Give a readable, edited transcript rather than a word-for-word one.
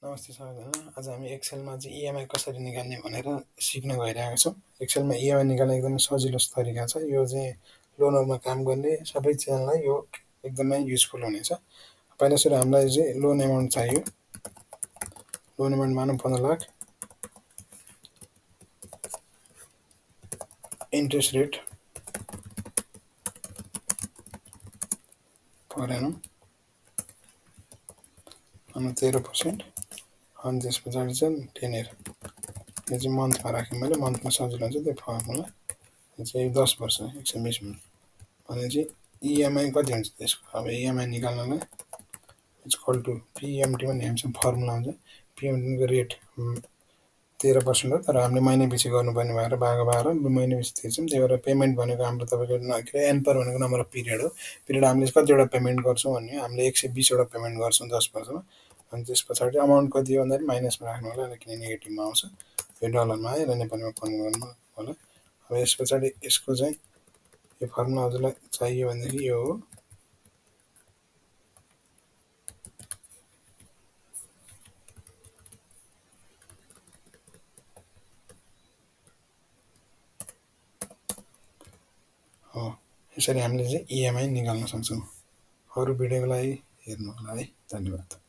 नमस्ते सबैजना। आज हामी एक्सेलमा चाहिँ इएमआई कसरी निकाल्ने भनेर सिक्न गइरहेका छौँ। एक्सेलमा इएमआई निकाल्ने एकदमै सजिलो तरिका छ। यो चाहिँ लोनहरूमा काम गर्ने सबैजनालाई यो एकदमै युजफुल हुनेछ। पहिला सुरु हामीलाई चाहिँ लोन एमाउन्ट चाहियो। लोन एमाउन्ट मानौँ 15 lakh. Interest rate per annum मानौँ 13%। अनि त्यस पछाडि चाहिँ 10 इयर। यो चाहिँ मन्थमा राखेँ मैले, मन्थमा सजिलो हुन्छ त्यो फर्मुला। यो चाहिँ 10 वर्ष 120 भनेपछि इएमआई कति हुन्छ त्यसको। अब EMI निकाल्नलाई it's equal to PMT भन्ने हामीसँग फर्मुला हुन्छ। पिएमटीको रेट 13% हो, तर हामीले महिना पछि गर्नुपर्ने भएर भाग 12 महिना पछि तिर्छौँ। त्यही भएर पेमेन्ट भनेको हाम्रो तपाईँको एनपर भनेको नम्बर अफ पिरियड हो। पिरियड हामीले कतिवटा पेमेन्ट गर्छौँ भने हामीले 120 वटा पेमेन्ट गर्छौँ 10 वर्षमा। अनि त्यस पछाडि अमाउन्ट कति हो भन्दाखेरि माइनसमा राख्नु होला, किन नेगेटिभमा आउँछ। यो डलरमा आयो र नेपालीमा कन्भर्ट गर्नु होला। अब यस पछाडि यसको चाहिँ यो फर्मुला हजुरलाई चाहियो भनेदेखि यो हो। यसरी हामीले चाहिँ इएमआई निकाल्न सक्छौँ। अरू भिडियोको लागि हेर्नु होला है। धन्यवाद।